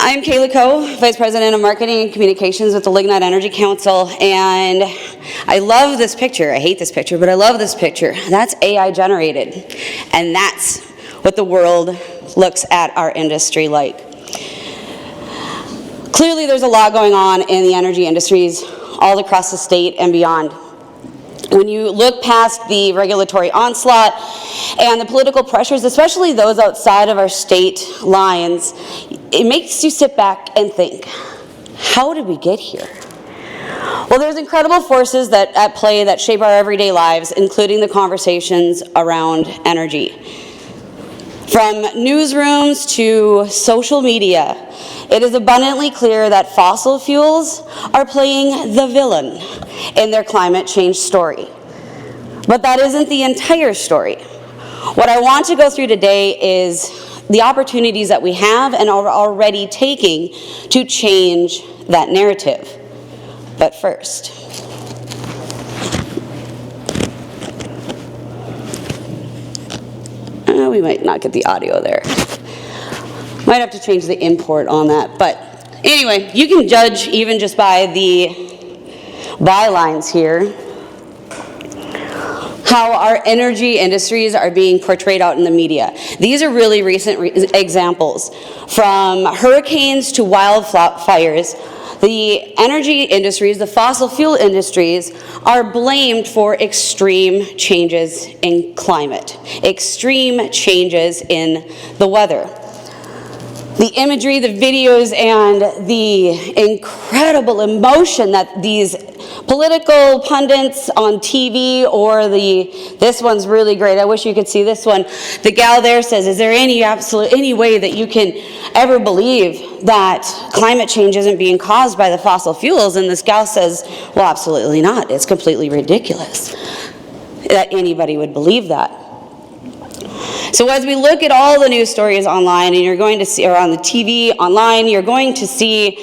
I'm LaCoe, Vice President of Marketing and Communications with the Lignite Energy Council, and I love this picture. I hate this picture, but I love this picture. That's AI generated, and that's what the world looks at our industry like. Clearly, there's a lot going on in the energy industries all across the state and beyond. When you look past the regulatory onslaught and the political pressures, especially those outside of our state lines, it makes you sit back and think, how did we get here? Well, there's incredible forces at play that shape our everyday lives, including the conversations around energy. From newsrooms to social media, it is abundantly clear that fossil fuels are playing the villain in their climate change story. But that isn't the entire story. What I want to go through today is the opportunities that we have and are already taking to change that narrative. But first, we might not get the audio there. Might have to change the import on that. But anyway, you can judge even just by the bylines here how our energy industries are being portrayed out in the media. These are really recent examples. From hurricanes to wildfires, the energy industries, the fossil fuel industries, are blamed for extreme changes in climate, extreme changes in the weather. The imagery, the videos, and the incredible emotion that these political pundits on TV or this one's really great. I wish you could see this one. The gal there says, is there any way that you can ever believe that climate change isn't being caused by the fossil fuels? And this gal says, well, absolutely not. It's completely ridiculous that anybody would believe that. So as we look at all the news stories online, and you're going to see, or on the TV, online, you're going to see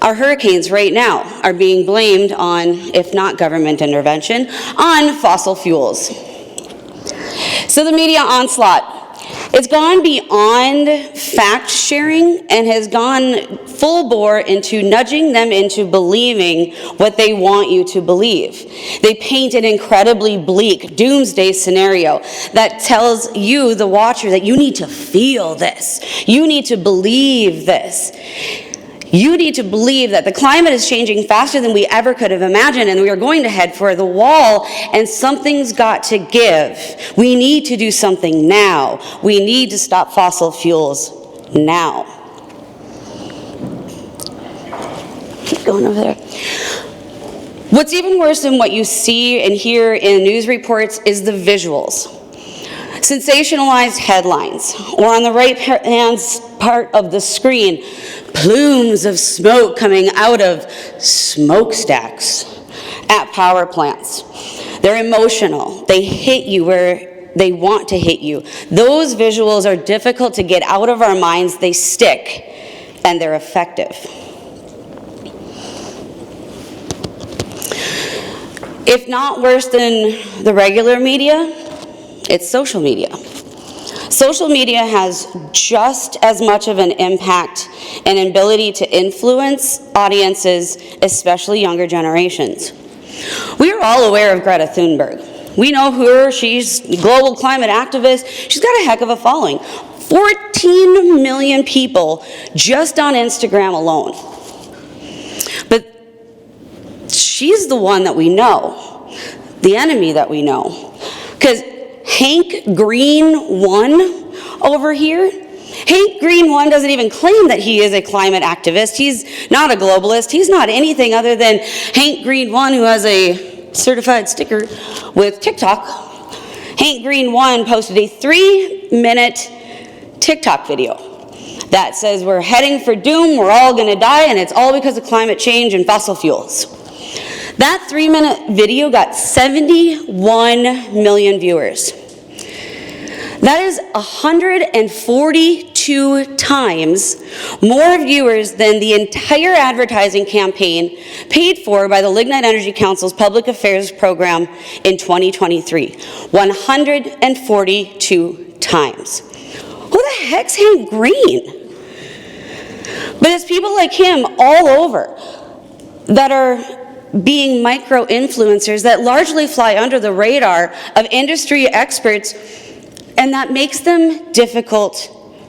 our hurricanes right now are being blamed on, if not government intervention, on fossil fuels. So the media onslaught, it's gone beyond fact sharing and has gone full bore into nudging them into believing what they want you to believe. They paint an incredibly bleak doomsday scenario that tells you, the watcher, that you need to feel this. You need to believe this. You need to believe that the climate is changing faster than we ever could have imagined, and we are going to head for the wall, and something's got to give. We need to do something now. We need to stop fossil fuels now. Keep going over there. What's even worse than what you see and hear in news reports is the visuals. Sensationalized headlines, or on the right-hand part of the screen, plumes of smoke coming out of smokestacks at power plants. They're emotional. They hit you where they want to hit you. Those visuals are difficult to get out of our minds. They stick, and they're effective. If not worse than the regular media, it's social media. Social media has just as much of an impact and ability to influence audiences, especially younger generations. We are all aware of Greta Thunberg. We know her. She's a global climate activist. She's got a heck of a following. 14 million people just on Instagram alone. But she's the one that we know, the enemy that we know. Because Hank Green 1 over here, Hank Green 1 doesn't even claim that he is a climate activist. He's not a globalist. He's not anything other than Hank Green 1, who has a certified sticker with TikTok. Hank Green 1 posted a 3-minute TikTok video that says we're heading for doom, we're all going to die, and it's all because of climate change and fossil fuels. That 3-minute video got 71 million viewers. That is 142 times more viewers than the entire advertising campaign paid for by the Lignite Energy Council's Public Affairs program in 2023. 142 times. Who the heck's Hank Green? But people like him all over that are being micro-influencers that largely fly under the radar of industry experts, and that makes them difficult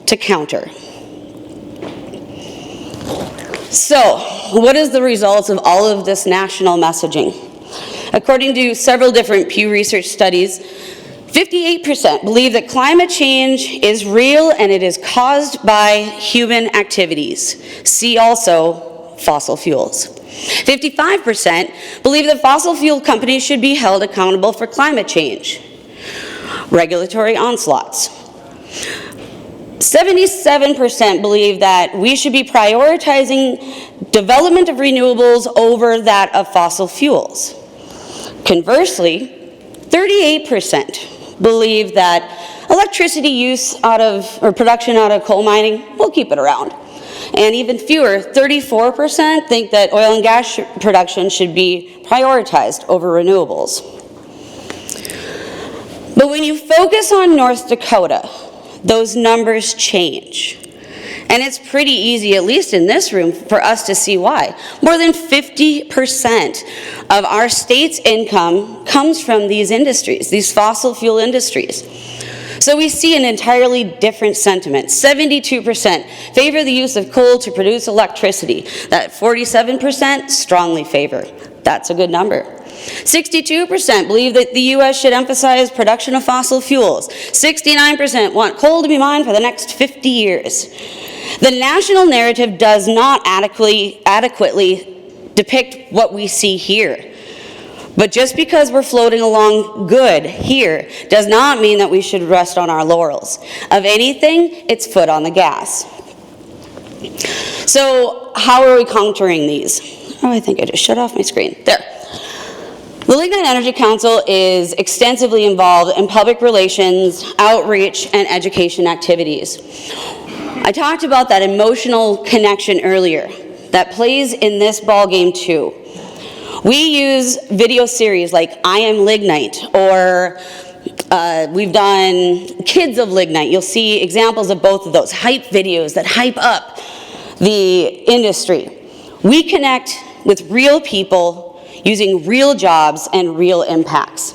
to counter. So, what is the result of all of this national messaging? According to several different Pew Research studies, 58% believe that climate change is real and it is caused by human activities. See also fossil fuels. 55% believe that fossil fuel companies should be held accountable for climate change. Regulatory onslaughts. 77% believe that we should be prioritizing development of renewables over that of fossil fuels. Conversely, 38% believe that electricity use or production out of coal mining, we'll keep it around. And even fewer, 34%, think that oil and gas production should be prioritized over renewables. But when you focus on North Dakota, those numbers change. And it's pretty easy, at least in this room, for us to see why. More than 50% of our state's income comes from these industries, these fossil fuel industries. So we see an entirely different sentiment. 72% favor the use of coal to produce electricity. That 47% strongly favor. That's a good number. 62% believe that the U.S. should emphasize production of fossil fuels. 69% want coal to be mined for the next 50 years. The national narrative does not adequately depict what we see here. But just because we're floating along good here does not mean that we should rest on our laurels. Of anything, it's foot on the gas. So how are we countering these? Oh, I think I just shut off my screen. There. The Lignite Energy Council is extensively involved in public relations, outreach, and education activities. I talked about that emotional connection earlier that plays in this ballgame too. We use video series like I Am Lignite, or we've done Kids of Lignite. You'll see examples of both of those, hype videos that hype up the industry. We connect with real people using real jobs and real impacts.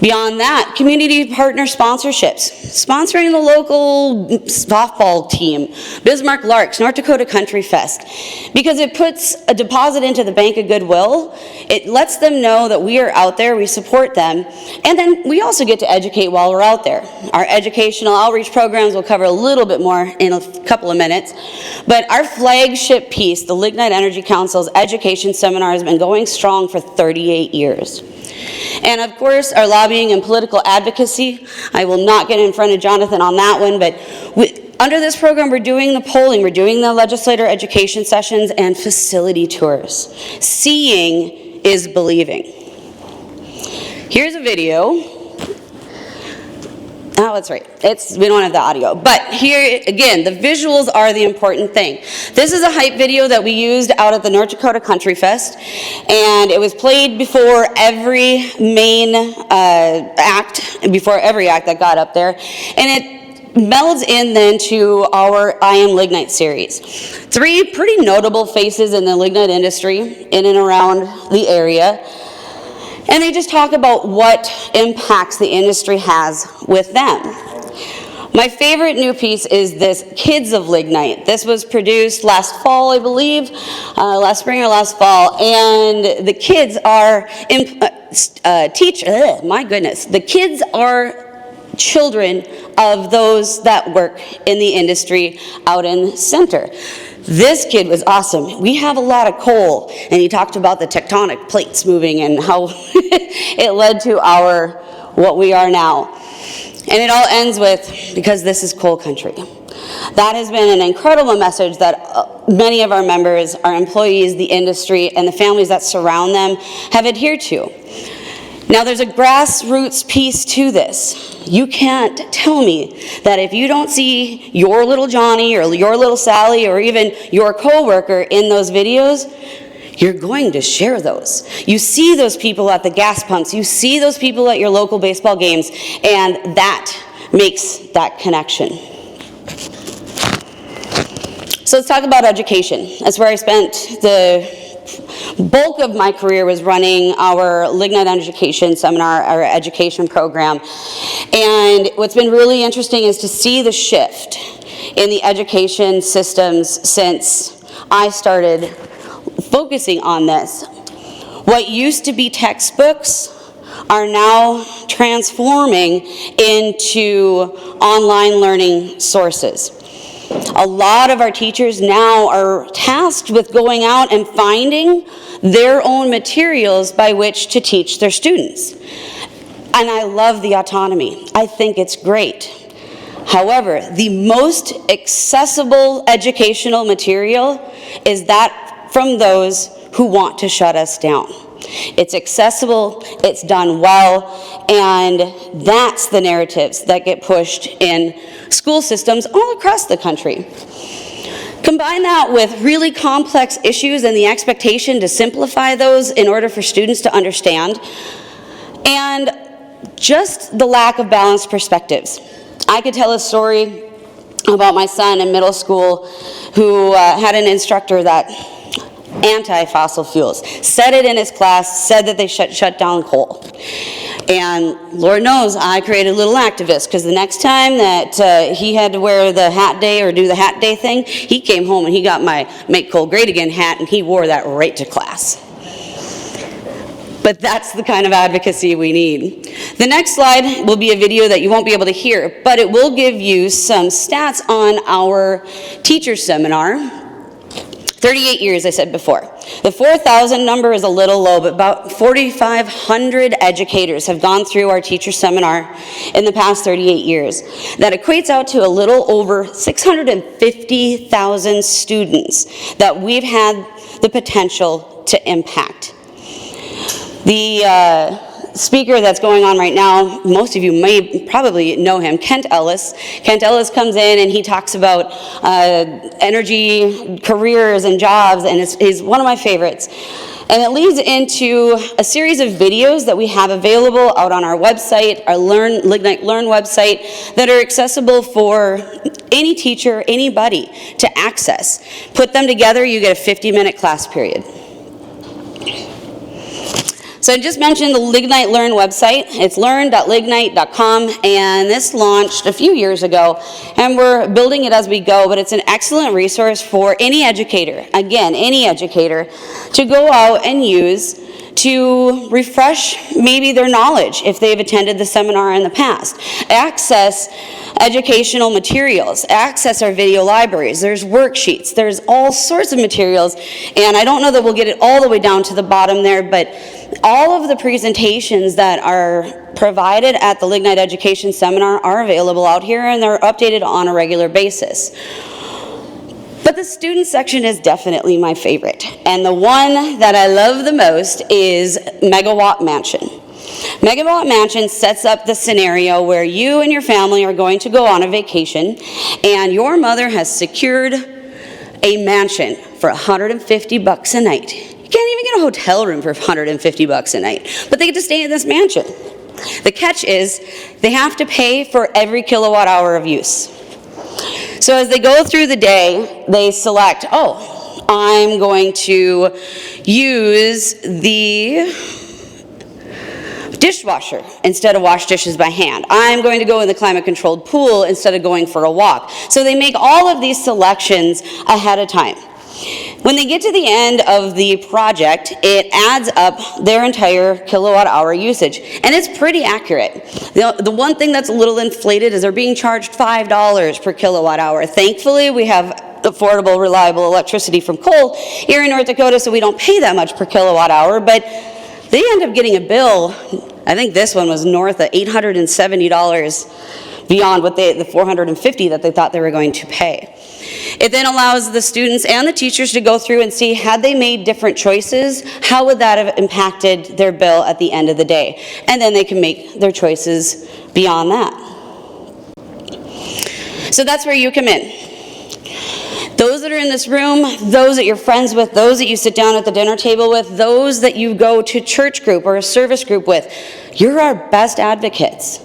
Beyond that, community partner sponsorships, sponsoring the local softball team, Bismarck Larks, North Dakota Country Fest, because it puts a deposit into the bank of goodwill. It lets them know that we are out there, we support them, and then we also get to educate while we're out there. Our educational outreach programs will cover a little bit more in a couple of minutes, but our flagship piece, the Lignite Energy Council's education seminar, has been going strong for 38 years. And of course, our lobbying and political advocacy. I will not get in front of Jonathan on that one, but under this program, we're doing the polling, we're doing the legislator education sessions and facility tours. Seeing is believing. Here's a video. Oh, that's right. We don't have the audio. But here, again, the visuals are the important thing. This is a hype video that we used out at the North Dakota Country Fest, and it was played before every main act, before every act that got up there, and it melds in then to our I Am Lignite series. 3 pretty notable faces in the lignite industry in and around the area. And they just talk about what impacts the industry has with them. My favorite new piece is this Kids of Lignite. This was produced last fall, I believe, last spring or last fall, and the kids are, my goodness, the kids are children of those that work in the industry out in the center. This kid was awesome. We have a lot of coal, and he talked about the tectonic plates moving and how it led to what we are now. And it all ends with, because this is coal country. That has been an incredible message that many of our members, our employees, the industry, and the families that surround them have adhered to. Now, there's a grassroots piece to this. You can't tell me that if you don't see your little Johnny or your little Sally or even your coworker in those videos, you're going to share those. You see those people at the gas pumps, you see those people at your local baseball games, and that makes that connection. So let's talk about education. That's where I spent the bulk of my career, was running our Lignite education seminar, our education program. And what's been really interesting is to see the shift in the education systems since I started focusing on this. What used to be textbooks are now transforming into online learning sources. A lot of our teachers now are tasked with going out and finding their own materials by which to teach their students. And I love the autonomy. I think it's great. However, the most accessible educational material is that from those who want to shut us down. It's accessible, it's done well, and that's the narratives that get pushed in school systems all across the country. Combine that with really complex issues and the expectation to simplify those in order for students to understand, and just the lack of balanced perspectives. I could tell a story about my son in middle school who had an instructor that anti-fossil fuels, said it in his class, said that they shut down coal. And Lord knows I created a little activist, because the next time that he had to wear the hat day or do the hat day thing, he came home and he got my Make Coal Great Again hat, and he wore that right to class. But that's the kind of advocacy we need. The next slide will be a video that you won't be able to hear, but it will give you some stats on our teacher seminar. 38 years, I said before. The 4,000 number is a little low, but about 4,500 educators have gone through our teacher seminar in the past 38 years. That equates out to a little over 650,000 students that we've had the potential to impact. The speaker that's going on right now, most of you may probably know him, Kent Ellis. Kent Ellis comes in and he talks about energy, careers, and jobs, and he's one of my favorites. And it leads into a series of videos that we have available out on our website, our Lignite Learn website, that are accessible for any teacher, anybody to access. Put them together, you get a 50-minute class period. So I just mentioned the Lignite Learn website. It's learn.lignite.com, and this launched a few years ago, and we're building it as we go, but it's an excellent resource for any educator, again, any educator, to go out and use to refresh maybe their knowledge if they've attended the seminar in the past. Access educational materials, access our video libraries, there's worksheets, there's all sorts of materials, and I don't know that we'll get it all the way down to the bottom there, but all of the presentations that are provided at the Lignite Education Seminar are available out here, and they're updated on a regular basis. But the student section is definitely my favorite, and the one that I love the most is Megawatt Mansion. Megawatt Mansion sets up the scenario where you and your family are going to go on a vacation, and your mother has secured a mansion for $150 a night. You can't even get a hotel room for $150 a night, but they get to stay in this mansion. The catch is they have to pay for every kilowatt hour of use. So as they go through the day, they select, oh, I'm going to use the dishwasher instead of wash dishes by hand. I'm going to go in the climate-controlled pool instead of going for a walk. So they make all of these selections ahead of time. When they get to the end of the project, it adds up their entire kilowatt hour usage, and it's pretty accurate. The one thing that's a little inflated is they're being charged $5 per kilowatt hour. Thankfully, we have affordable, reliable electricity from coal here in North Dakota, so we don't pay that much per kilowatt hour, but they end up getting a bill. I think this one was north of $870 beyond what the $450 that they thought they were going to pay. It then allows the students and the teachers to go through and see, had they made different choices, how would that have impacted their bill at the end of the day? And then they can make their choices beyond that. So that's where you come in. Those that are in this room, those that you're friends with, those that you sit down at the dinner table with, those that you go to church group or a service group with, you're our best advocates.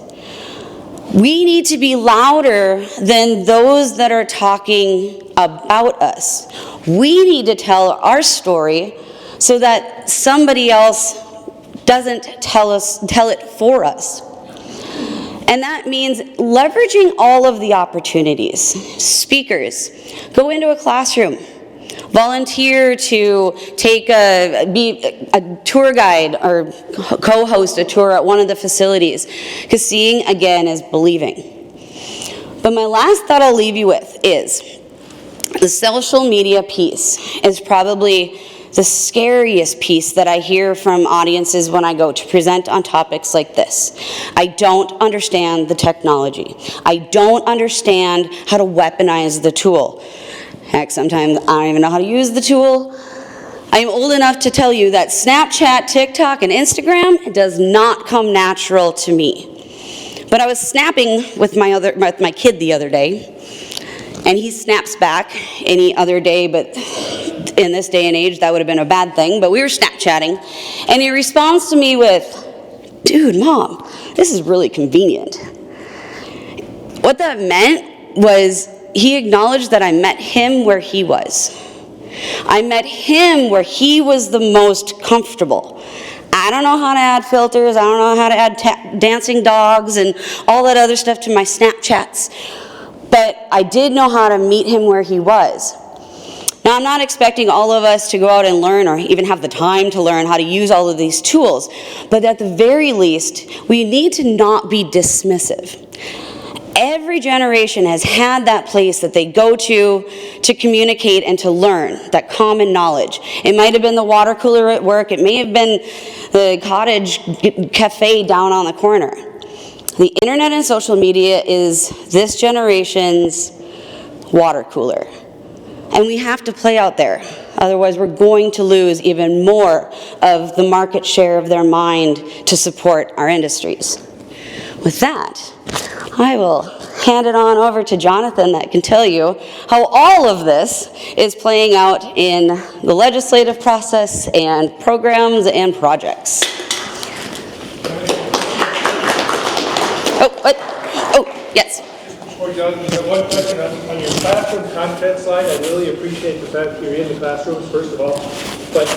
We need to be louder than those that are talking about us. We need to tell our story so that somebody else doesn't tell it for us. And that means leveraging all of the opportunities. Speakers, go into a classroom. Volunteer to be a tour guide or co-host a tour at one of the facilities, because seeing again is believing. But my last thought I'll leave you with is the social media piece is probably the scariest piece that I hear from audiences when I go to present on topics like this. I don't understand the technology. I don't understand how to weaponize the tool. Heck, sometimes I don't even know how to use the tool. I am old enough to tell you that Snapchat, TikTok, and Instagram does not come natural to me. But I was snapping with my kid the other day, and he snaps back any other day, but in this day and age, that would have been a bad thing, but we were Snapchatting, and he responds to me with, "Dude, Mom, this is really convenient." What that meant was he acknowledged that I met him where he was. I met him where he was the most comfortable. I don't know how to add filters, I don't know how to add dancing dogs and all that other stuff to my Snapchats, but I did know how to meet him where he was. Now, I'm not expecting all of us to go out and learn or even have the time to learn how to use all of these tools, but at the very least, we need to not be dismissive. Every generation has had that place that they go to communicate and to learn, that common knowledge. It might have been the water cooler at work, it may have been the cottage cafe down on the corner. The internet and social media is this generation's water cooler. And we have to play out there. Otherwise, we're going to lose even more of the market share of their mind to support our industries. With that, I will hand it on over to Jonathan that can tell you how all of this is playing out in the legislative process and programs and projects. Oh, what? Oh, yes. Jonathan, one question on your classroom content slide. I really appreciate the fact that you're in the classrooms, first of all, but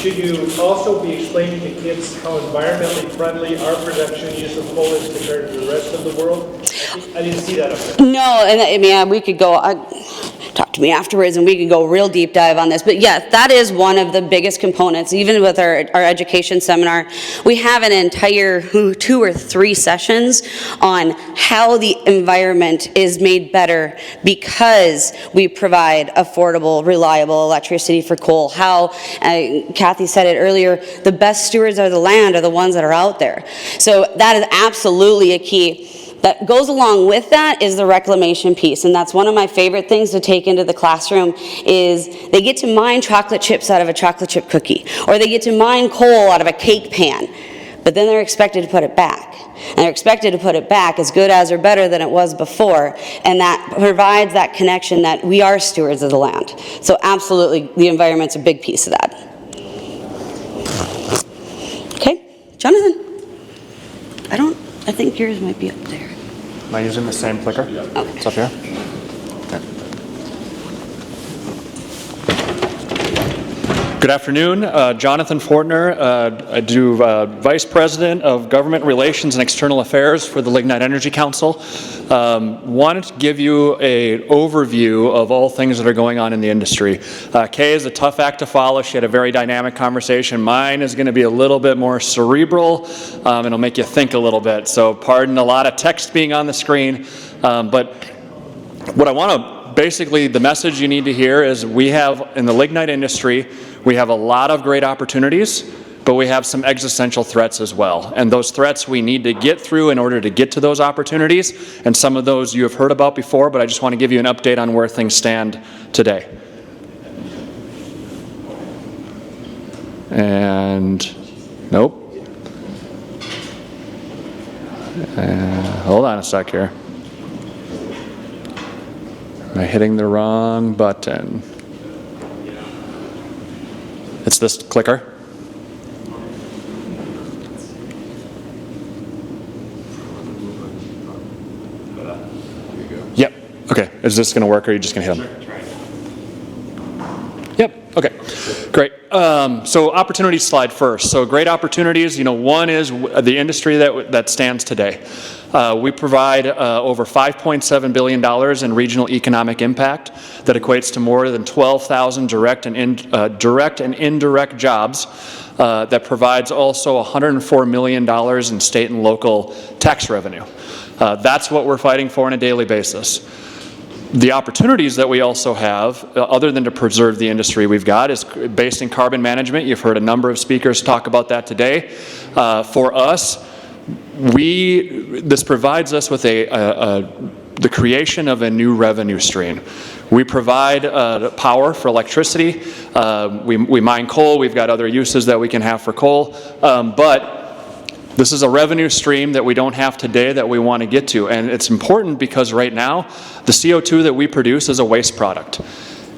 should you also be explaining to kids how environmentally friendly our production use of coal is compared to the rest of the world? I didn't see that up there. No, and I mean, we could go, talk to me afterwards and we could go real deep dive on this, but yes, that is one of the biggest components. Even with our education seminar, we have an entire 2 or 3 sessions on how the environment is made better because we provide affordable, reliable electricity for coal. How, Kathy said it earlier, the best stewards of the land are the ones that are out there. So that is absolutely a key. That goes along with that is the reclamation piece, and that's one of my favorite things to take into the classroom is they get to mine chocolate chips out of a chocolate chip cookie, or they get to mine coal out of a cake pan, but then they're expected to put it back. And they're expected to put it back as good as or better than it was before, and that provides that connection that we are stewards of the land. So absolutely, the environment's a big piece of that. Okay, Jonathan? I think yours might be up there. Am I using the same clicker? Okay. It's up here? Okay. Good afternoon, Jonathan Fortner. I do Vice President of Government Relations and External Affairs for the Lignite Energy Council. Wanted to give you an overview of all things that are going on in the industry. Kay is a tough act to follow. She had a very dynamic conversation. Mine is going to be a little bit more cerebral, and it'll make you think a little bit. So pardon a lot of text being on the screen, but what I want to basically, the message you need to hear is we have, in the lignite industry, we have a lot of great opportunities, but we have some existential threats as well. And those threats we need to get through in order to get to those opportunities. And some of those you have heard about before, but I just want to give you an update on where things stand today. And, nope. Hold on a sec here. Am I hitting the wrong button? It's this clicker. Okay, is this going to work or are you just going to hit them? Yep, okay, great. So opportunity slide first. So great opportunities, one is the industry that stands today. We provide over $5.7 billion in regional economic impact that equates to more than 12,000 direct and indirect jobs that provides also $104 million in state and local tax revenue. That's what we're fighting for on a daily basis. The opportunities that we also have, other than to preserve the industry we've got, is based in carbon management. You've heard a number of speakers talk about that today. For us, this provides us with the creation of a new revenue stream. We provide power for electricity. We mine coal. We've got other uses that we can have for coal. But this is a revenue stream that we don't have today that we want to get to. And it's important because right now, the CO2 that we produce is a waste product.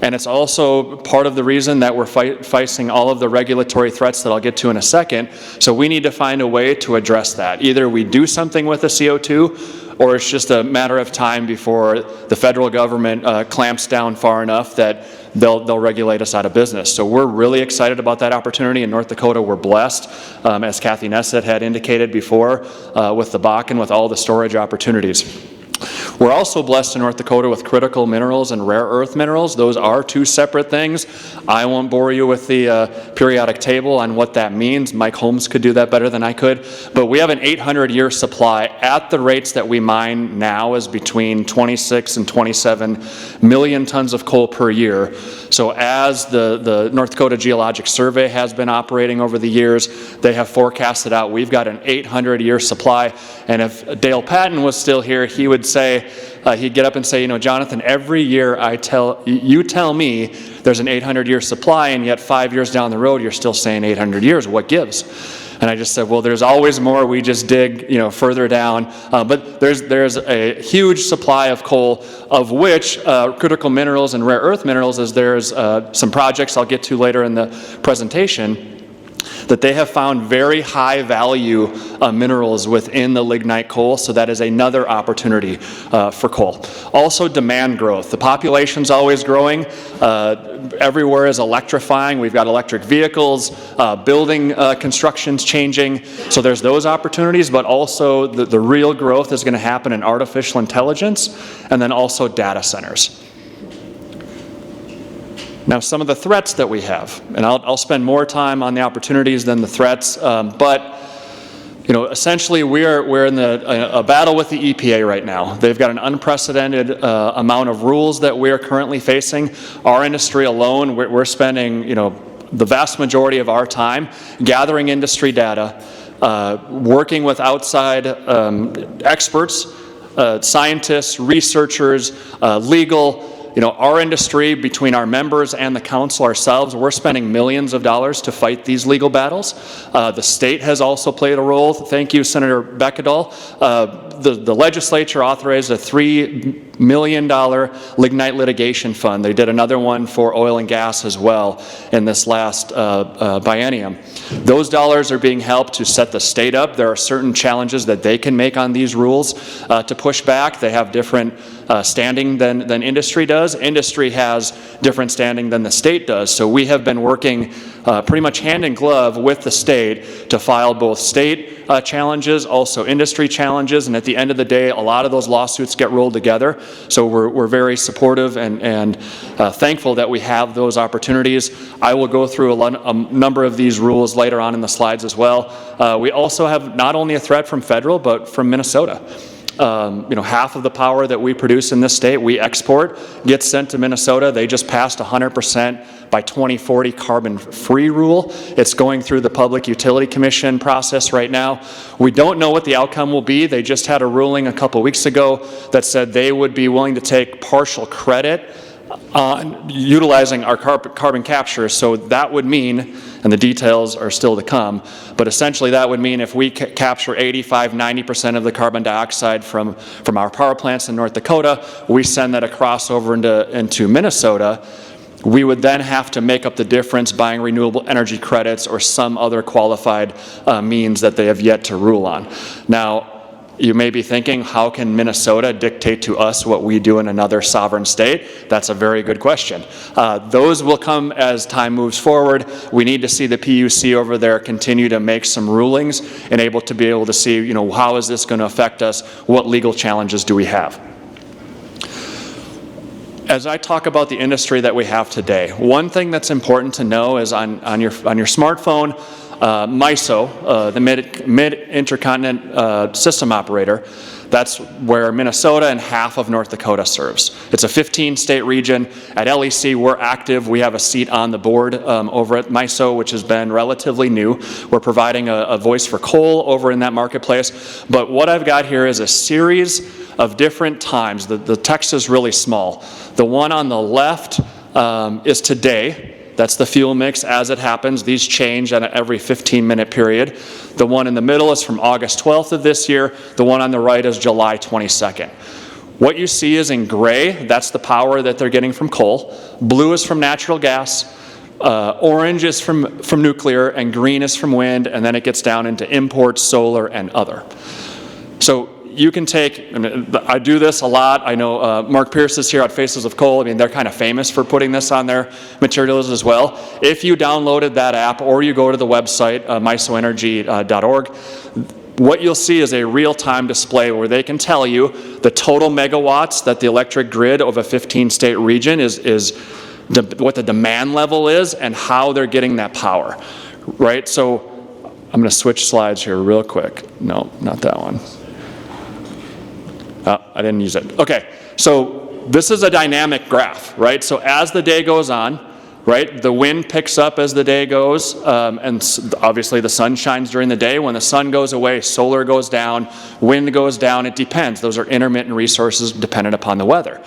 And it's also part of the reason that we're facing all of the regulatory threats that I'll get to in a second. So we need to find a way to address that. Either we do something with the CO2, or it's just a matter of time before the federal government clamps down far enough that they'll regulate us out of business. So we're really excited about that opportunity. In North Dakota, we're blessed, as Kathy Nessett had indicated before, with the Bakken, with all the storage opportunities. We're also blessed in North Dakota with critical minerals and rare earth minerals. Those are two separate things. I won't bore you with the periodic table on what that means. Mike Holmes could do that better than I could. But we have an 800-year supply at the rates that we mine now is between 26 and 27 million tons of coal per year. So as the North Dakota Geologic Survey has been operating over the years, they have forecasted out we've got an 800-year supply. And if Dale Patton was still here, he would say, he'd get up and say, Jonathan, every year you tell me there's an 800-year supply, and yet 5 years down the road, you're still saying 800 years. What gives? And I just said, well, there's always more. We just dig, further down. But there's a huge supply of coal, of which critical minerals and rare earth minerals, as there's some projects I'll get to later in the presentation, that they have found very high value minerals within the lignite coal, so that is another opportunity for coal. Also, demand growth. The population's always growing. Everywhere is electrifying. We've got electric vehicles, building construction's changing, so there's those opportunities, but also the real growth is going to happen in artificial intelligence and then also data centers. Now, some of the threats that we have, and I'll spend more time on the opportunities than the threats, but essentially we're in a battle with the EPA right now. They've got an unprecedented amount of rules that we're currently facing. Our industry alone, we're spending the vast majority of our time gathering industry data, working with outside experts, scientists, researchers, legal. Our industry, between our members and the council ourselves, we're spending millions of dollars to fight these legal battles. The state has also played a role. Thank you, Senator Beckedahl. The legislature authorized a $3 million Lignite litigation fund. They did another one for oil and gas as well in this last biennium. Those dollars are being helped to set the state up. There are certain challenges that they can make on these rules to push back. They have different standing than industry does. Industry has different standing than the state does. So we have been working pretty much hand in glove with the state to file both state challenges, also industry challenges, and at the end of the day, a lot of those lawsuits get rolled together. So we're very supportive and thankful that we have those opportunities. I will go through a number of these rules later on in the slides as well. We also have not only a threat from federal, but from Minnesota. Half of the power that we produce in this state, we export, gets sent to Minnesota. They just passed 100% by 2040 carbon-free rule. It's going through the Public Utility Commission process right now. We don't know what the outcome will be. They just had a ruling a couple weeks ago that said they would be willing to take partial credit on utilizing our carbon capture. So that would mean, and the details are still to come, but essentially that would mean if we capture 85–90% of the carbon dioxide from our power plants in North Dakota, we send that across over into Minnesota, we would then have to make up the difference buying renewable energy credits or some other qualified means that they have yet to rule on. Now, You may be thinking, how can Minnesota dictate to us what we do in another sovereign state? That's a very good question. Those will come as time moves forward. We need to see the PUC over there continue to make some rulings and able to see, how is this going to affect us? What legal challenges do we have? As I talk about the industry that we have today, one thing that's important to know is on your smartphone, MISO, the Mid-Intercontinent System Operator, that's where Minnesota and half of North Dakota serves. It's a 15-state region. At LEC, we're active. We have a seat on the board over at MISO, which has been relatively new. We're providing a voice for coal over in that marketplace. But what I've got here is a series of different times. The text is really small. The one on the left is today. That's the fuel mix as it happens. These change on every 15-minute period. The one in the middle is from August 12th of this year. The one on the right is July 22nd. What you see is in gray, that's the power that they're getting from coal. Blue is from natural gas. Orange is from nuclear, and green is from wind, and then it gets down into imports, solar, and other. So you can take, I do this a lot. I know Mark Pierce is here at Faces of Coal. They're kind of famous for putting this on their materials as well. If you downloaded that app or you go to the website, misoenergy.org, what you'll see is a real-time display where they can tell you the total megawatts that the electric grid of a 15-state region is what the demand level is and how they're getting that power, right? So I'm going to switch slides here real quick. No, not that one. I didn't use it. Okay, so this is a dynamic graph, right? So as the day goes on, right, the wind picks up as the day goes, and obviously the sun shines during the day. When the sun goes away, solar goes down, wind goes down. It depends. Those are intermittent resources dependent upon the weather.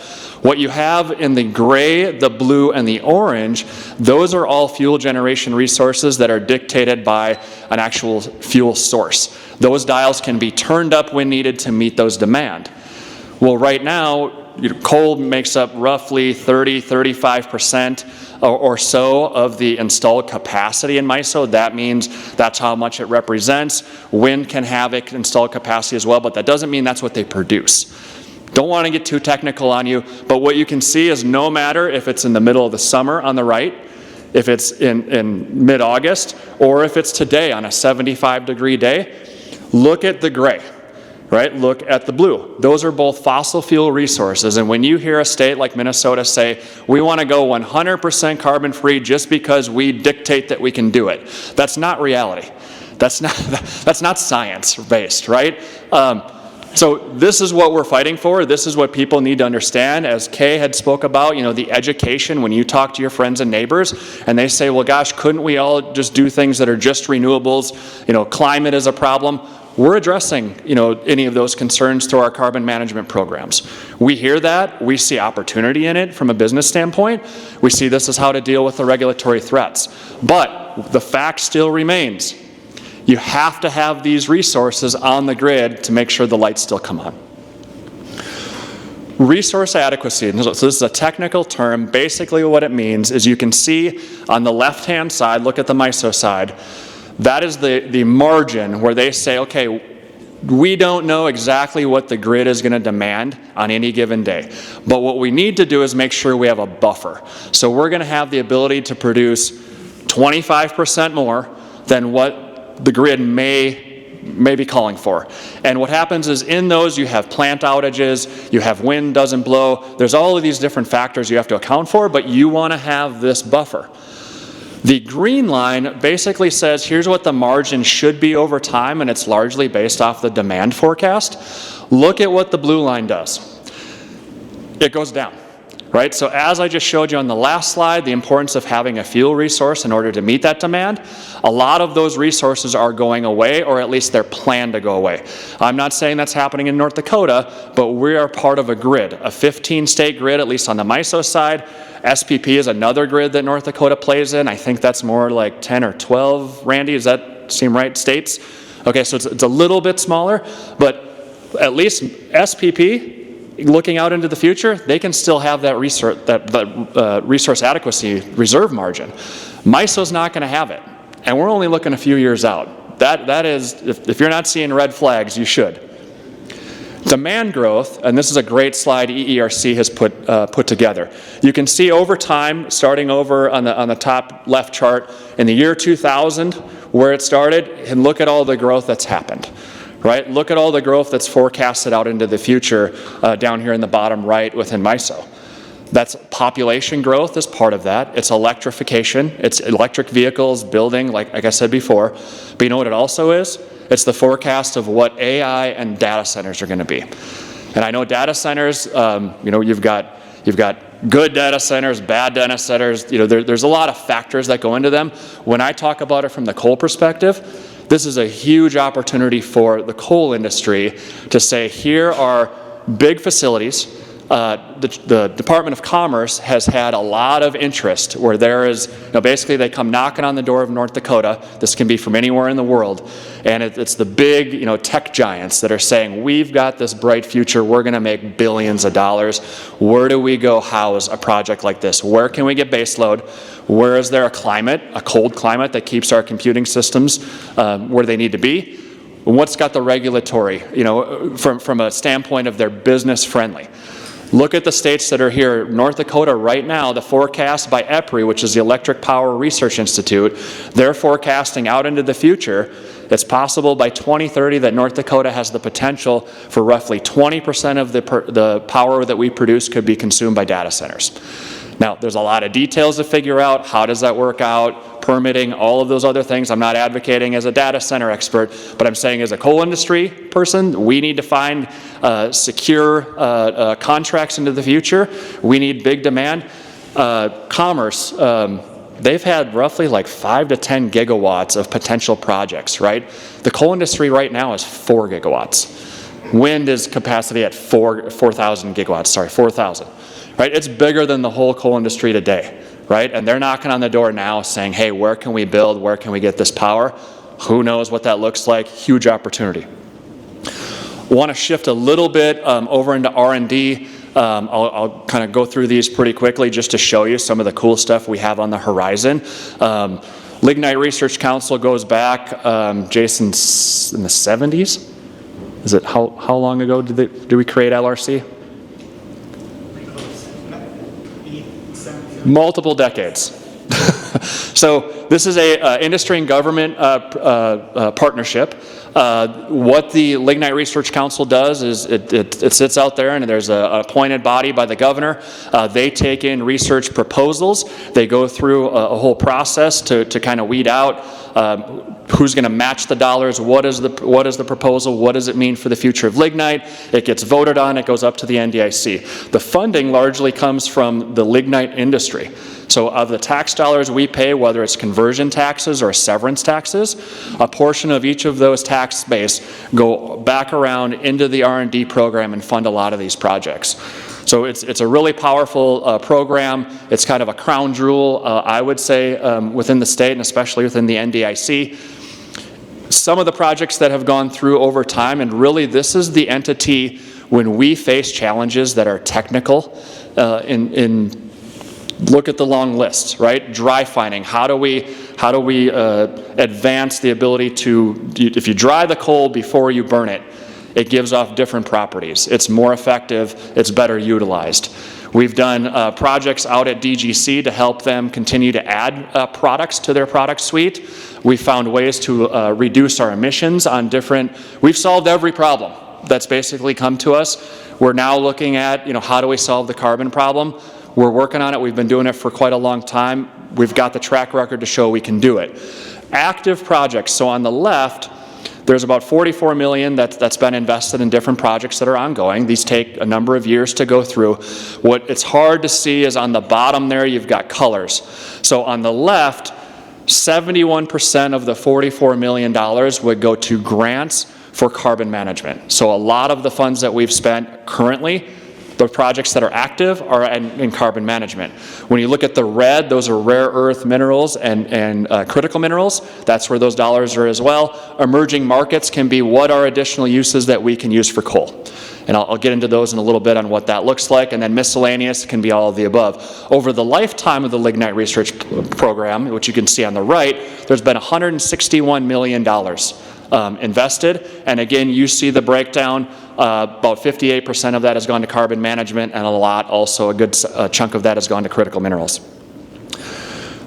What you have in the gray, the blue, and the orange, those are all fuel generation resources that are dictated by an actual fuel source. Those dials can be turned up when needed to meet those demand. Well, right now, coal makes up roughly 35% or so of the installed capacity in MISO. That means that's how much it represents. Wind can have installed capacity as well, but that doesn't mean that's what they produce. Don't want to get too technical on you, but what you can see is no matter if it's in the middle of the summer on the right, if it's in mid-August, or if it's today on a 75-degree day, look at the gray. Right? Look at the blue. Those are both fossil fuel resources. And when you hear a state like Minnesota say, we want to go 100% carbon free just because we dictate that we can do it, that's not reality. That's not science based, right? So this is what we're fighting for. This is what people need to understand. As Kay had spoke about, the education, when you talk to your friends and neighbors and they say, well, gosh, couldn't we all just do things that are just renewables? Climate is a problem. We're addressing, any of those concerns through our carbon management programs. We hear that. We see opportunity in it from a business standpoint. We see this as how to deal with the regulatory threats. But the fact still remains. You have to have these resources on the grid to make sure the lights still come on. Resource adequacy, so this is a technical term. Basically what it means is you can see on the left-hand side, look at the MISO side, that is the margin where they say, okay, we don't know exactly what the grid is going to demand on any given day. But what we need to do is make sure we have a buffer. So we're going to have the ability to produce 25% more than what the grid may be calling for. And what happens is in those you have plant outages, you have wind doesn't blow, there's all of these different factors you have to account for, but you want to have this buffer. The green line basically says here's what the margin should be over time, and it's largely based off the demand forecast. Look at what the blue line does. It goes down, right? So as I just showed you on the last slide, the importance of having a fuel resource in order to meet that demand, a lot of those resources are going away, or at least they're planned to go away. I'm not saying that's happening in North Dakota, but we are part of a grid, a 15-state grid, at least on the MISO side. SPP is another grid that North Dakota plays in. I think that's more like 10 or 12, Randy, does that seem right, states? Okay, so it's a little bit smaller, but at least SPP, looking out into the future, they can still have that resource adequacy reserve margin. MISO's not going to have it, and we're only looking a few years out. That is, if you're not seeing red flags, you should. Demand growth, and this is a great slide EERC has put together. You can see over time, starting over on the top left chart, in the year 2000, where it started, and look at all the growth that's happened. Right? Look at all the growth that's forecasted out into the future down here in the bottom right within MISO. That's population growth is part of that. It's electrification. It's electric vehicles, building, like I said before. But you know what it also is? It's the forecast of what AI and data centers are going to be. And I know data centers, you've got good data centers, bad data centers. There's a lot of factors that go into them. When I talk about it from the coal perspective, this is a huge opportunity for the coal industry to say, here are big facilities. The Department of Commerce has had a lot of interest where there is, basically they come knocking on the door of North Dakota. This can be from anywhere in the world. And it's the big, tech giants that are saying, we've got this bright future. We're going to make billions of dollars. Where do we go house a project like this? Where can we get baseload? Where is there a cold climate that keeps our computing systems where they need to be? And what's got the regulatory, from a standpoint of they're business friendly? Look at the states that are here. North Dakota right now, the forecast by EPRI, which is the Electric Power Research Institute, they're forecasting out into the future. It's possible by 2030 that North Dakota has the potential for roughly 20% of the power that we produce could be consumed by data centers. Now, there's a lot of details to figure out. How does that work out? Permitting, all of those other things. I'm not advocating as a data center expert, but I'm saying as a coal industry person, we need to find secure contracts into the future. We need big demand. Commerce, they've had roughly like 5 to 10 gigawatts of potential projects, right? The coal industry right now is 4 gigawatts. Wind is capacity at 4,000 gigawatts, 4,000. Right? It's bigger than the whole coal industry today, right? And they're knocking on the door now saying, hey, where can we build? Where can we get this power? Who knows what that looks like? Huge opportunity. Want to shift a little bit over into R&D. I'll kind of go through these pretty quickly just to show you some of the cool stuff we have on the horizon. Lignite Research Council goes back, Jason's in the 70s? Is it how long ago did we create LRC? Multiple decades. So this is a industry and government partnership. What the Lignite Research Council does is it sits out there, and there's an appointed body by the governor. They take in research proposals. They go through a whole process to kind of weed out who's going to match the dollars, what is the proposal, what does it mean for the future of lignite. It gets voted on, it goes up to the NDIC. The funding largely comes from the lignite industry. So of the tax dollars we pay, whether it's conversion taxes or severance taxes, a portion of each of those tax base go back around into the R&D program and fund a lot of these projects. So it's a really powerful program. It's kind of a crown jewel, I would say, within the state and especially within the NDIC. Some of the projects that have gone through over time, and really this is the entity when we face challenges that are technical look at the long lists, right? Dry fining. How do we advance the ability to, if you dry the coal before you burn it, it gives off different properties. It's more effective. It's better utilized. We've done projects out at DGC to help them continue to add products to their product suite. We've found ways to reduce our emissions on different, we've solved every problem that's basically come to us. We're now looking at, how do we solve the carbon problem? We're working on it. We've been doing it for quite a long time. We've got the track record to show we can do it. Active projects. So on the left, there's about $44 million that's been invested in different projects that are ongoing. These take a number of years to go through. What it's hard to see is on the bottom there, you've got colors. So on the left, 71% of the $44 million would go to grants for carbon management. So a lot of the funds that we've spent currently, the projects that are active are in carbon management. When you look at the red, those are rare earth minerals and critical minerals. That's where those dollars are as well. Emerging markets can be what are additional uses that we can use for coal. And I'll get into those in a little bit on what that looks like. And then miscellaneous can be all of the above. Over the lifetime of the Lignite Research Program, which you can see on the right, there's been $161 million invested. And again, you see the breakdown. About 58% of that has gone to carbon management, and a good chunk of that has gone to critical minerals.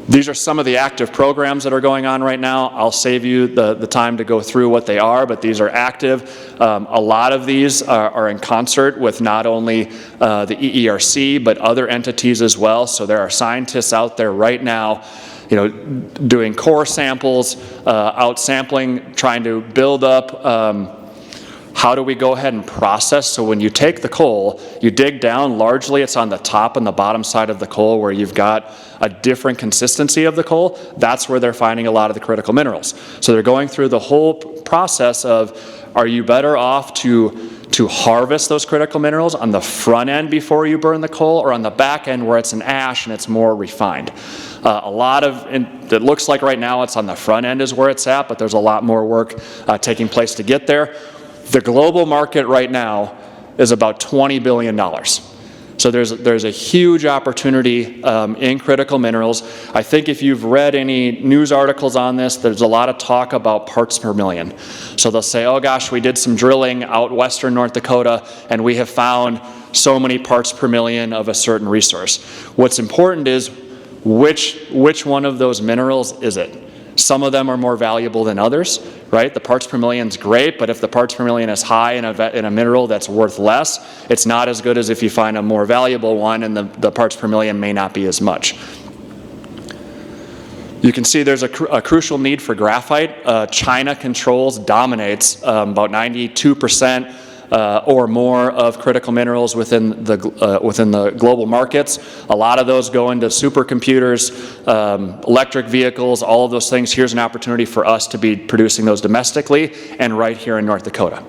These are some of the active programs that are going on right now. I'll save you the time to go through what they are, but these are active. A lot of these are in concert with not only the EERC, but other entities as well. So there are scientists out there right now, doing core samples, out sampling, trying to build up how do we go ahead and process. So when you take the coal, you dig down, largely it's on the top and the bottom side of the coal where you've got a different consistency of the coal. That's where they're finding a lot of the critical minerals. So they're going through the whole process of, are you better off to harvest those critical minerals on the front end before you burn the coal, or on the back end where it's an ash and it's more refined? It looks like right now it's on the front end is where it's at, but there's a lot more work taking place to get there. The global market right now is about $20 billion. So there's a huge opportunity in critical minerals. I think if you've read any news articles on this, there's a lot of talk about parts per million. So they'll say, oh gosh, we did some drilling out western North Dakota and we have found so many parts per million of a certain resource. What's important is which one of those minerals is it? Some of them are more valuable than others, right? The parts per million is great, but if the parts per million is high in a mineral that's worth less, it's not as good as if you find a more valuable one and the parts per million may not be as much. You can see there's a crucial need for graphite. China dominates about 92% or more of critical minerals within the global markets. A lot of those go into supercomputers, electric vehicles, all of those things. Here's an opportunity for us to be producing those domestically and right here in North Dakota.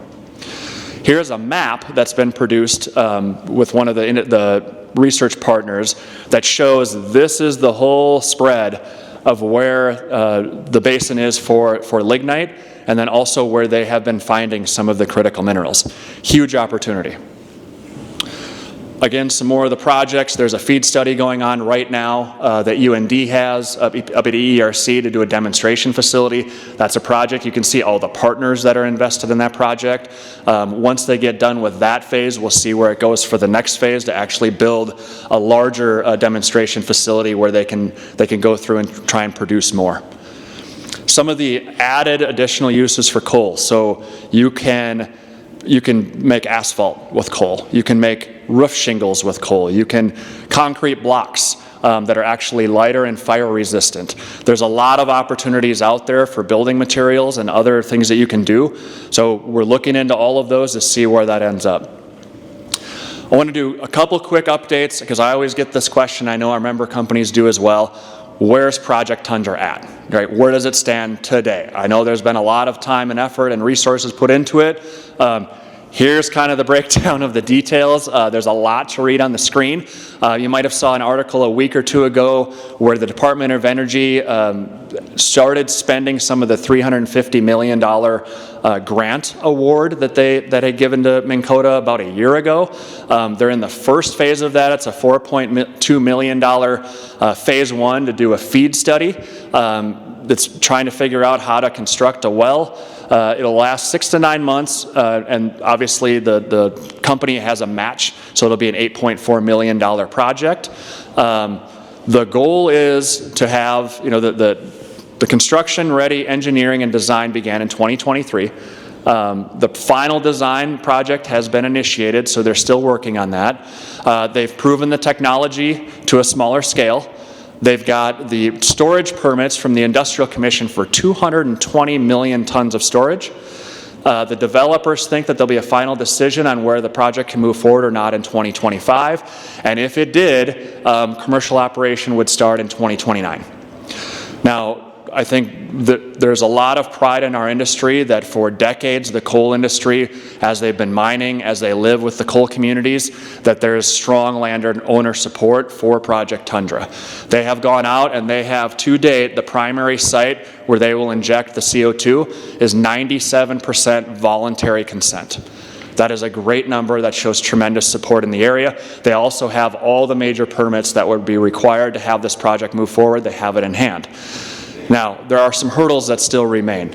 Here's a map that's been produced with one of the research partners that shows this is the whole spread of where the basin is for lignite, and then also where they have been finding some of the critical minerals. Huge opportunity. Again, some more of the projects. There's a feed study going on right now that UND has up at EERC to do a demonstration facility. That's a project. You can see all the partners that are invested in that project. Once they get done with that phase, we'll see where it goes for the next phase to actually build a larger demonstration facility where they can go through and try and produce more. Some of the added additional uses for coal. So you can make asphalt with coal. You can make roof shingles with coal. You can concrete blocks that are actually lighter and fire resistant. There's a lot of opportunities out there for building materials and other things that you can do. So we're looking into all of those to see where that ends up. I want to do a couple quick updates because I always get this question. I know our member companies do as well. Where's Project Tundra at? Right? Where does it stand today? I know there's been a lot of time and effort and resources put into it. Here's kind of the breakdown of the details. There's a lot to read on the screen. You might have saw an article a week or two ago where the Department of Energy started spending some of the $350 million grant award that they had given to Minn Kota about a year ago. They're in the first phase of that. It's a $4.2 million phase one to do a feed study that's trying to figure out how to construct a well. It'll last 6 to 9 months, and obviously the company has a match, so it'll be an $8.4 million project. The goal is to have, the construction-ready engineering and design began in 2023. The final design project has been initiated, so they're still working on that. They've proven the technology to a smaller scale. They've got the storage permits from the Industrial Commission for 220 million tons of storage. The developers think that there'll be a final decision on where the project can move forward or not in 2025. And if it did, commercial operation would start in 2029. Now, I think that there's a lot of pride in our industry that for decades, the coal industry, as they've been mining, as they live with the coal communities, that there is strong landowner support for Project Tundra. They have gone out and they have to date, the primary site where they will inject the CO2 is 97% voluntary consent. That is a great number that shows tremendous support in the area. They also have all the major permits that would be required to have this project move forward. They have it in hand. Now, there are some hurdles that still remain.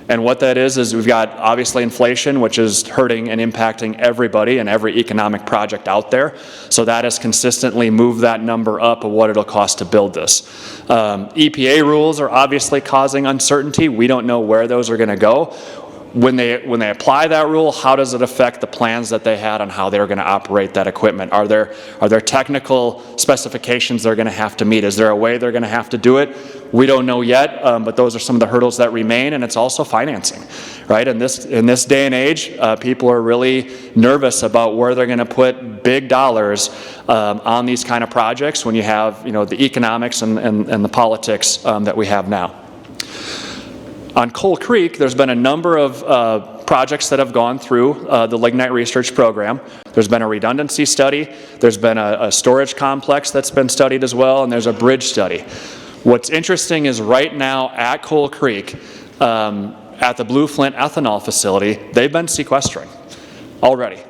And what that is we've got obviously inflation, which is hurting and impacting everybody and every economic project out there. So that has consistently moved that number up of what it'll cost to build this. EPA rules are obviously causing uncertainty. We don't know where those are going to go. When they apply that rule, how does it affect the plans that they had on how they're going to operate that equipment? Are there technical specifications they're going to have to meet? Is there a way they're going to have to do it? We don't know yet, but those are some of the hurdles that remain, and it's also financing, right? In this day and age, people are really nervous about where they're going to put big dollars on these kind of projects when you have, the economics and the politics that we have now. On Coal Creek, there's been a number of projects that have gone through the Lignite research program. There's been a redundancy study, there's been a storage complex that's been studied as well, and there's a bridge study. What's interesting is right now at Coal Creek, at the Blue Flint ethanol facility, they've been sequestering already.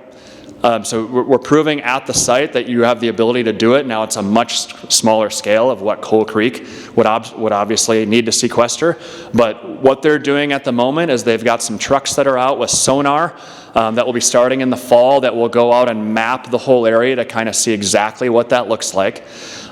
So we're proving at the site that you have the ability to do it. Now it's a much smaller scale of what Coal Creek would obviously need to sequester. But what they're doing at the moment is they've got some trucks that are out with sonar that will be starting in the fall that will go out and map the whole area to kind of see exactly what that looks like.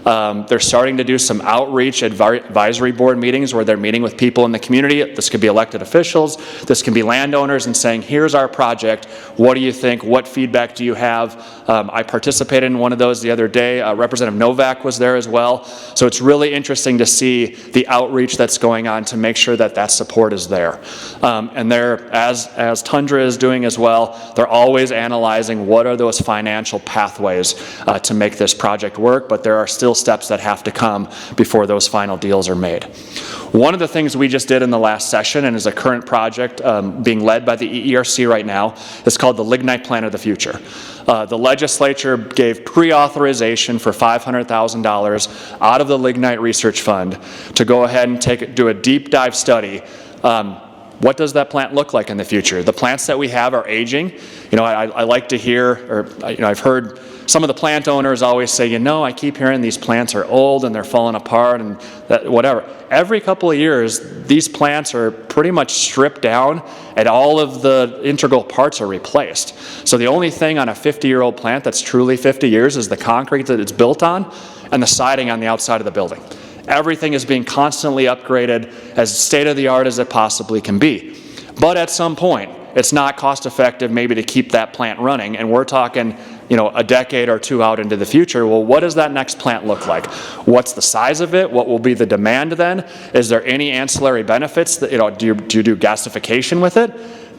They're starting to do some outreach advisory board meetings where they're meeting with people in the community. This could be elected officials, this can be landowners, and saying, here's our project, what do you think, what feedback do you have? I participated in one of those the other day. Representative Novak was there as well. So it's really interesting to see the outreach that's going on to make sure that that support is there. And they're, as Tundra is doing as well, they're always analyzing what are those financial pathways to make this project work, but there are still steps that have to come before those final deals are made. One of the things we just did in the last session, and is a current project being led by the EERC right now, is called the Lignite Plan of the Future. The legislature gave pre-authorization for $500,000 out of the Lignite Research Fund to go ahead and do a deep dive study. What does that plant look like in the future? The plants that we have are aging. I like to hear, or I've heard some of the plant owners always say, I keep hearing these plants are old and they're falling apart and that, whatever. Every couple of years, these plants are pretty much stripped down and all of the integral parts are replaced. So the only thing on a 50-year-old plant that's truly 50 years is the concrete that it's built on and the siding on the outside of the building. Everything is being constantly upgraded as state-of-the-art as it possibly can be. But at some point, it's not cost-effective maybe to keep that plant running, and we're talking a decade or two out into the future. Well, what does that next plant look like? What's the size of it? What will be the demand then? Is there any ancillary benefits? That, do you do gasification with it?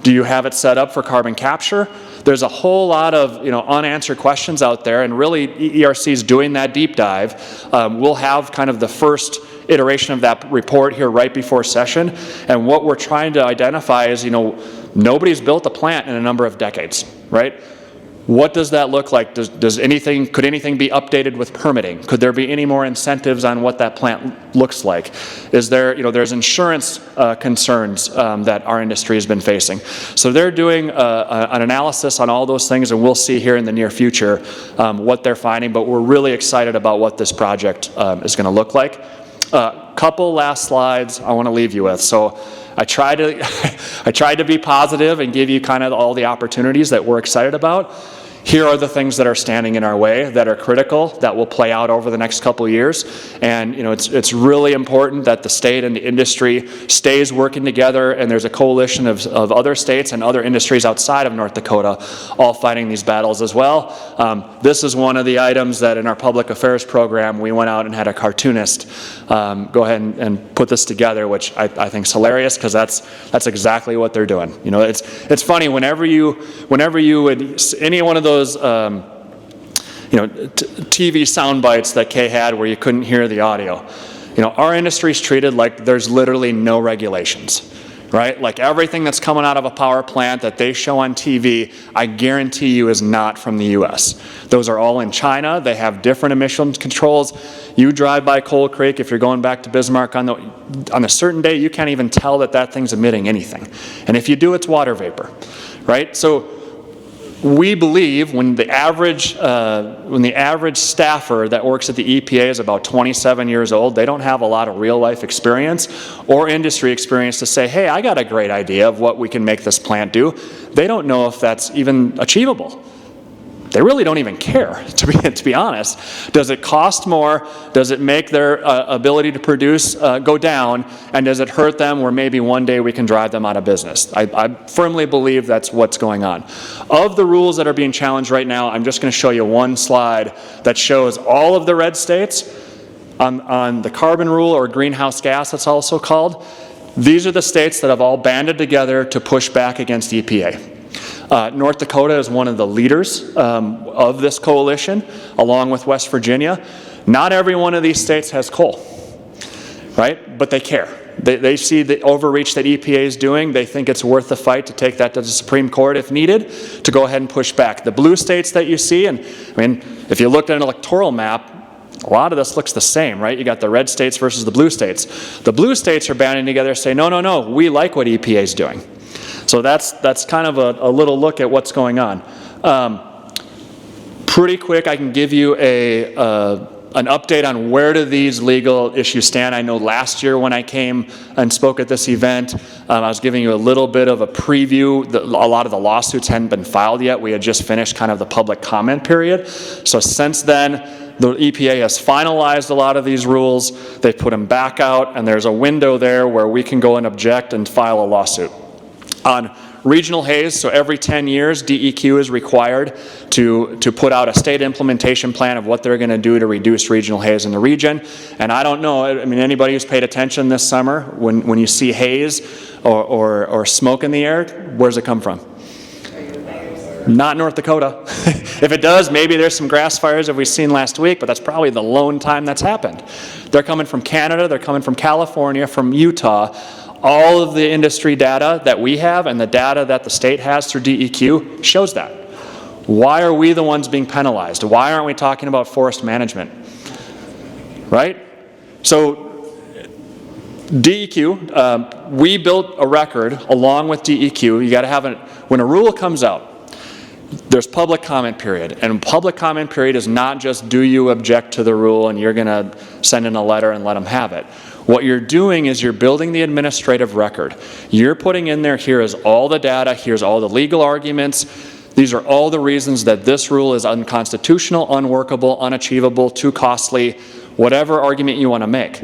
Do you have it set up for carbon capture? There's a whole lot of unanswered questions out there, and really EERC is doing that deep dive. We'll have kind of the first iteration of that report here right before session, and what we're trying to identify is nobody's built a plant in a number of decades, right? What does that look like? Could anything be updated with permitting? Could there be any more incentives on what that plant looks like? Is there, there's insurance concerns that our industry has been facing. So they're doing an analysis on all those things, and we'll see here in the near future what they're finding, but we're really excited about what this project is going to look like. Couple last slides I want to leave you with. So I tried to be positive and give you kind of all the opportunities that we're excited about. Here are the things that are standing in our way that are critical, that will play out over the next couple of years. And it's really important that the state and the industry stays working together, and there's a coalition of other states and other industries outside of North Dakota all fighting these battles as well. This is one of the items that in our public affairs program we went out and had a cartoonist go ahead and put this together, which I think is hilarious, because that's exactly what they're doing. It's funny whenever you would any one of those TV sound bites that Kay had where you couldn't hear the audio. Our industry is treated like there's literally no regulations, right? Like everything that's coming out of a power plant that they show on TV, I guarantee you is not from the U.S. Those are all in China. They have different emissions controls. You drive by Coal Creek, if you're going back to Bismarck on a certain day, you can't even tell that thing's emitting anything. And if you do, it's water vapor, right? So we believe when the average staffer that works at the EPA is about 27 years old, they don't have a lot of real life experience or industry experience to say, hey, I got a great idea of what we can make this plant do. They don't know if that's even achievable. They really don't even care, to be honest. Does it cost more? Does it make their ability to produce go down? And does it hurt them where maybe one day we can drive them out of business? I firmly believe that's what's going on. Of the rules that are being challenged right now, I'm just going to show you one slide that shows all of the red states on the carbon rule, or greenhouse gas it's also called. These are the states that have all banded together to push back against EPA. North Dakota is one of the leaders of this coalition, along with West Virginia. Not every one of these states has coal, right? But they care. They see the overreach that EPA is doing. They think it's worth the fight to take that to the Supreme Court if needed, to go ahead and push back. The blue states that you see, and I mean, if you looked at an electoral map, a lot of this looks the same, right? You got the red states versus the blue states. The blue states are banding together, saying, no, we like what EPA is doing. So that's kind of a little look at what's going on. Pretty quick, I can give you an update on where do these legal issues stand. I know last year when I came and spoke at this event, I was giving you a little bit of a preview. A lot of the lawsuits hadn't been filed yet. We had just finished kind of the public comment period. So since then, the EPA has finalized a lot of these rules. They've put them back out, and there's a window there where we can go and object and file a lawsuit. On regional haze, so every 10 years, DEQ is required to put out a state implementation plan of what they're going to do to reduce regional haze in the region. And I don't know, I mean, anybody who's paid attention this summer, when you see haze or smoke in the air, where's it come from? Not North Dakota. If it does, maybe there's some grass fires that we've seen last week, but that's probably the lone time that's happened. They're coming from Canada, they're coming from California, from Utah. All of the industry data that we have and the data that the state has through DEQ shows that. Why are we the ones being penalized? Why aren't we talking about forest management? Right? So DEQ, we built a record along with DEQ. You got to have it, when a rule comes out, there's public comment period. And public comment period is not just do you object to the rule and you're going to send in a letter and let them have it. What you're doing is you're building the administrative record. You're putting in there, here is all the data, here's all the legal arguments. These are all the reasons that this rule is unconstitutional, unworkable, unachievable, too costly, whatever argument you want to make.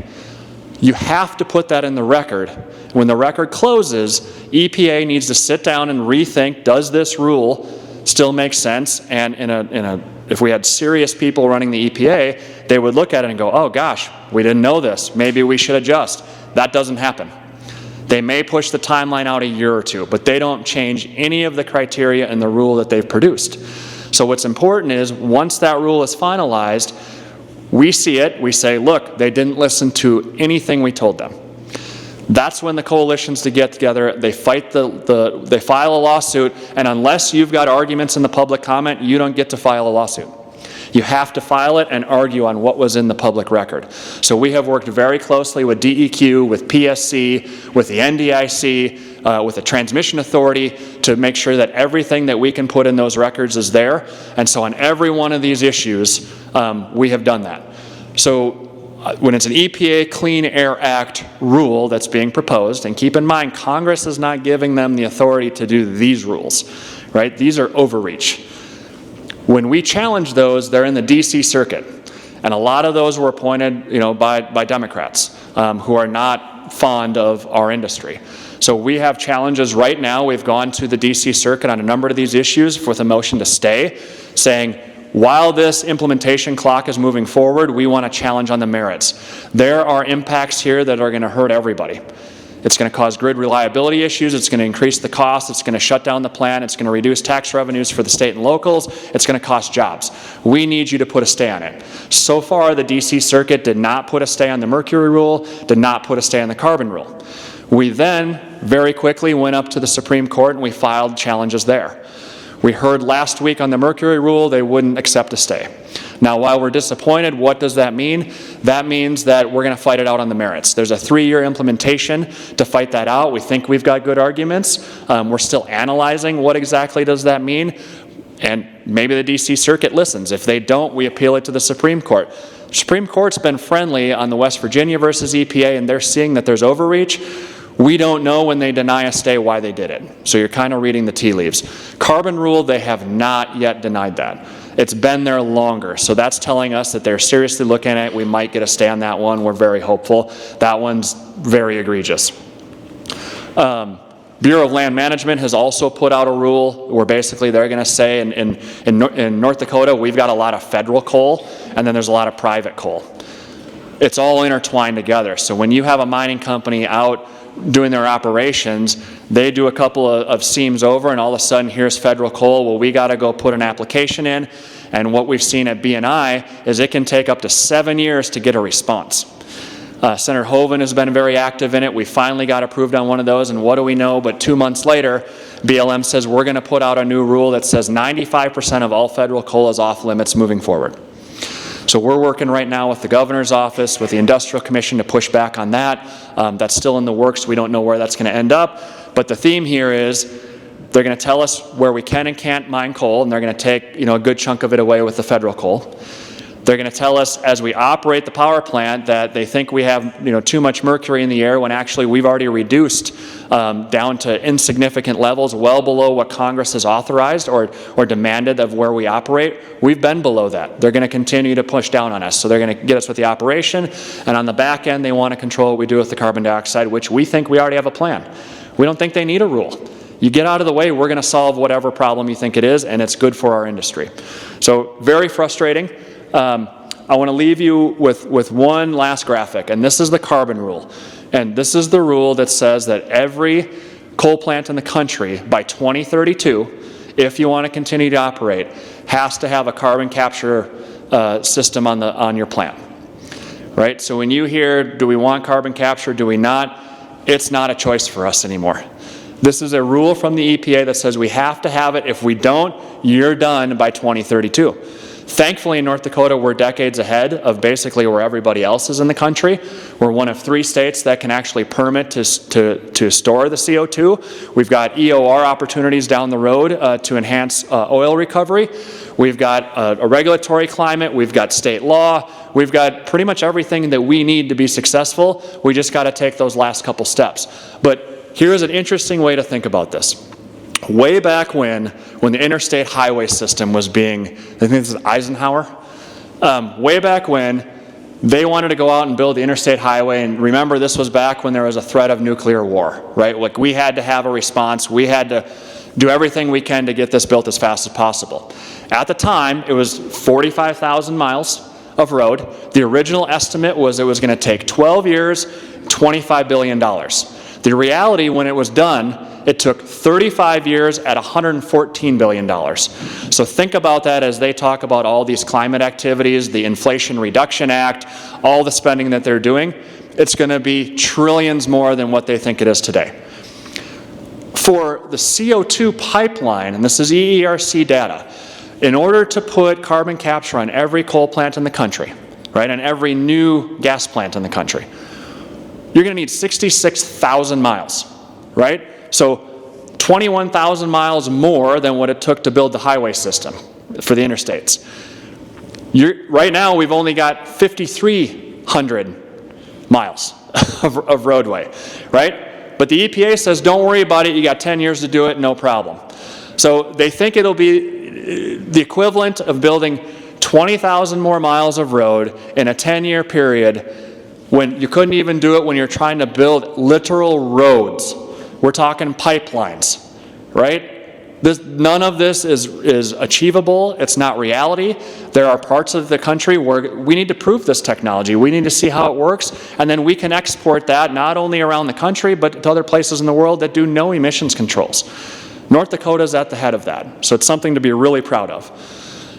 You have to put that in the record. When the record closes, EPA needs to sit down and rethink, does this rule still make sense? And if we had serious people running the EPA, they would look at it and go, oh gosh, we didn't know this. Maybe we should adjust. That doesn't happen. They may push the timeline out a year or two, but they don't change any of the criteria in the rule that they've produced. So what's important is once that rule is finalized, we see it, we say, look, they didn't listen to anything we told them. That's when the coalitions to get together, they fight they file a lawsuit, and unless you've got arguments in the public comment, you don't get to file a lawsuit. You have to file it and argue on what was in the public record. So we have worked very closely with DEQ, with PSC, with the NDIC, with the Transmission Authority to make sure that everything that we can put in those records is there. And so on every one of these issues, we have done that. So when it's an EPA Clean Air Act rule that's being proposed, and keep in mind, Congress is not giving them the authority to do these rules, right? These are overreach. When we challenge those, they're in the DC circuit. And a lot of those were appointed, by Democrats who are not fond of our industry. So we have challenges right now. We've gone to the DC circuit on a number of these issues with a motion to stay, saying, while this implementation clock is moving forward, we want to challenge on the merits. There are impacts here that are going to hurt everybody. It's going to cause grid reliability issues. It's going to increase the cost. It's going to shut down the plant. It's going to reduce tax revenues for the state and locals. It's going to cost jobs. We need you to put a stay on it. So far, the DC circuit did not put a stay on the mercury rule, did not put a stay on the carbon rule. We then very quickly went up to the Supreme Court and we filed challenges there. We heard last week on the mercury rule they wouldn't accept a stay. Now, while we're disappointed, what does that mean? That means that we're going to fight it out on the merits. There's a 3-year implementation to fight that out. We think we've got good arguments. We're still analyzing what exactly does that mean. And maybe the DC Circuit listens. If they don't, we appeal it to the Supreme Court. Supreme Court's been friendly on the West Virginia versus EPA, and they're seeing that there's overreach. We don't know when they deny a stay why they did it. So you're kind of reading the tea leaves. Carbon rule, they have not yet denied that. It's been there longer. So that's telling us that they're seriously looking at it. We might get a stay on that one. We're very hopeful. That one's very egregious. Bureau of Land Management has also put out a rule where basically they're going to say in North Dakota, we've got a lot of federal coal, and then there's a lot of private coal. It's all intertwined together. So when you have a mining company out doing their operations, they do a couple of seams over, and all of a sudden, here's federal coal. Well, we got to go put an application in, and what we've seen at BNI is it can take up to 7 years to get a response. Senator Hoeven has been very active in it. We finally got approved on one of those, and what do we know? But 2 months later, BLM says we're going to put out a new rule that says 95% of all federal coal is off limits moving forward. So we're working right now with the governor's office, with the Industrial Commission to push back on that. That's still in the works. We don't know where that's going to end up. But the theme here is they're going to tell us where we can and can't mine coal, and they're going to take a good chunk of it away with the federal coal. They're going to tell us as we operate the power plant that they think we have too much mercury in the air when actually we've already reduced down to insignificant levels, well below what Congress has authorized or demanded of where we operate. We've been below that. They're going to continue to push down on us. So they're going to get us with the operation, and on the back end they want to control what we do with the carbon dioxide, which we think we already have a plan. We don't think they need a rule. You get out of the way, we're going to solve whatever problem you think it is, and it's good for our industry. So very frustrating. I want to leave you with one last graphic, and this is the carbon rule. And this is the rule that says that every coal plant in the country by 2032, if you want to continue to operate, has to have a carbon capture system on your plant. Right? So when you hear, do we want carbon capture, do we not? It's not a choice for us anymore. This is a rule from the EPA that says we have to have it. If we don't, you're done by 2032. Thankfully, in North Dakota, we're decades ahead of basically where everybody else is in the country. We're one of 3 states that can actually permit to store the CO2. We've got EOR opportunities down the road to enhance oil recovery. We've got a regulatory climate. We've got state law. We've got pretty much everything that we need to be successful. We just got to take those last couple steps. But here's an interesting way to think about this. Way back when the interstate highway system was being, I think this is Eisenhower, way back when they wanted to go out and build the interstate highway, and remember this was back when there was a threat of nuclear war, right? Like we had to have a response, we had to do everything we can to get this built as fast as possible. At the time, it was 45,000 miles of road. The original estimate was it was going to take 12 years, $25 billion. The reality when it was done, it took 35 years at $114 billion. So think about that as they talk about all these climate activities, the Inflation Reduction Act, all the spending that they're doing. It's going to be trillions more than what they think it is today. For the CO2 pipeline, and this is EERC data, in order to put carbon capture on every coal plant in the country, right, and every new gas plant in the country, you're going to need 66,000 miles, right? So 21,000 miles more than what it took to build the highway system for the interstates. Right now, we've only got 5,300 miles of roadway, right? But the EPA says, don't worry about it, you got 10 years to do it, no problem. So they think it'll be the equivalent of building 20,000 more miles of road in a 10-year period when you couldn't even do it when you're trying to build literal roads. We're talking pipelines, right? None of this is achievable. It's not reality. There are parts of the country where we need to prove this technology. We need to see how it works, and then we can export that not only around the country, but to other places in the world that do no emissions controls. North Dakota is at the head of that, so it's something to be really proud of.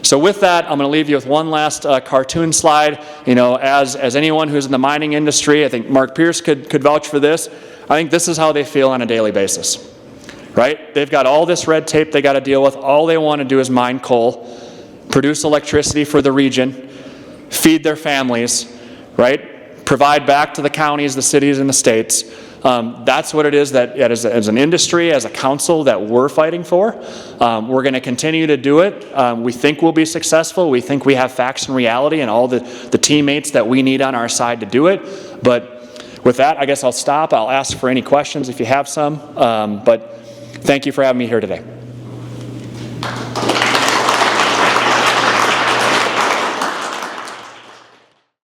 So with that, I'm going to leave you with one last cartoon slide. You know, as anyone who's in the mining industry, I think Mark Pierce could vouch for this. I think this is how they feel on a daily basis, right? They've got all this red tape they got to deal with. All they want to do is mine coal, produce electricity for the region, feed their families, right? Provide back to the counties, the cities, and the states. That's what it is that as an industry, as a council, that we're fighting for. We're going to continue to do it. We think we'll be successful. We think we have facts and reality and all the teammates that we need on our side to do it. But with that, I guess I'll stop. I'll ask for any questions if you have some. But thank you for having me here today.